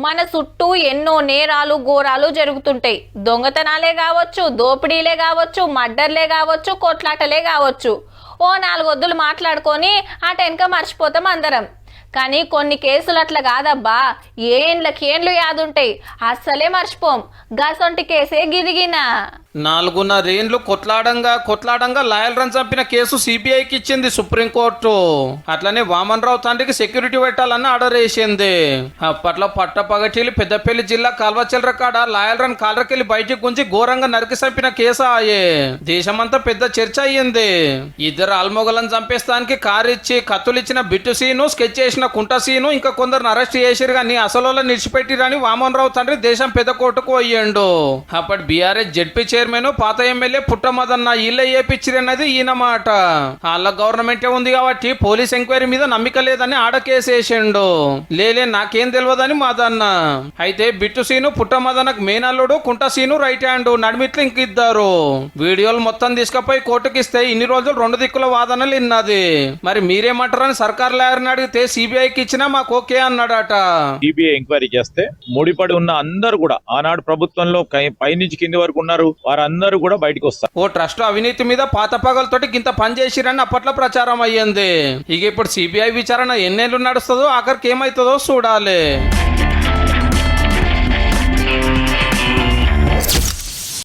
మన చుట్టూ ఎన్నో నేరాలు ఘోరాలు జరుగుతుంటాయి. దొంగతనాలే కావచ్చు, దోపిడీలే కావచ్చు, మర్డర్లే కావచ్చు, కొట్లాటలే కావచ్చు. ఓ 4 వద్దులు మాట్లాడుకొని ఆ టెన్క మర్చిపోతాం అందరం. కానీ కొన్ని కేసులు అట్లా కాదబ్బా, ఏండ్లు యాదుంటాయి, అస్సలే మర్చిపోం. గసొంటి కేసే గిదిగినా 4.5 ఏండ్లు కొట్లాడంగా లాయర్లను చంపిన కేసు సిబిఐకి ఇచ్చింది సుప్రీంకోర్టు. అట్లనే వామన్ రావు తండ్రికి సెక్యూరిటీ పెట్టాలని ఆర్డర్ వేసింది. అప్పట్లో పట్టపగటిలు పెద్దపల్లి జిల్లా కాల్వచెల్ర కాడ లాయర్లను కాలరకెళ్లి బయటికి గుంచి ఘోరంగా నరికి చంపిన కేసు ఆయే దేశమంతా పెద్ద చర్చ అయ్యింది. 2 ఆల్మొగలను చంపేస్తానికి కారు ఇచ్చి కత్తులిచ్చిన బిట్టు సీను, స్కెచ్ చేసిన కుంట సీను, ఇంకా కొందరు అరెస్ట్ చేసిరు కానీ అసలు నిడిచిపెట్టిరని వామన్ రావు తండ్రి దేశం పెద్ద కోర్టుకు పోయిండు. అప్పటి బీఆర్ఎస్ జెడ్పీ చైర్మన్ పాత ఎమ్మెల్యే పుట్టమదన్న ఇళ్ళ ఏపిచ్చిరన్నది ఈయన మాట. వాళ్ళ గవర్నమెంటే ఉంది కాబట్టి పోలీస్ ఎంక్వైరీ మీద నమ్మిక లేదని ఆడ కేసేసిండు. లేలే నాకేం తెలియదని మదన్న. అయితే బిట్టు సీను పుట్టమదన్నకు మేనల్లుడు, కుంట సీను రైట్ హ్యాండ్, నడిమిట్లు ఇంకిద్దరు. వీడియోలు మొత్తం తీసుకుపోయి కోర్టుకిస్తే ఇన్ని రోజులు 2 దిక్కుల వాదనలు ఇన్నది. మరి మీరేమంటారని సర్కార్ లాయర్ని అడిగితే సిబిఐకి ఇచ్చినా మాకు ఓకే అన్నాడట. సిబిఐ ఎంక్వైరీ చేస్తే ముడిపడి ఉన్న అందరూ కూడా ఆనాడు ప్రభుత్వంలో పైనుంచి కింది వరకు ఉన్నారు, వారందరూ కూడా బయటకు వస్తారు. ఓ ట్రస్ట్ అవినీతి మీద పాత పగలతోటి గింత పని చేసిరని అప్పట్లో ప్రచారం అయ్యింది. ఇక ఇప్పుడు సిబిఐ విచారణ ఎన్నేళ్ళు నడుస్తుందో, ఆఖరికి ఏమైతుందో చూడాలి.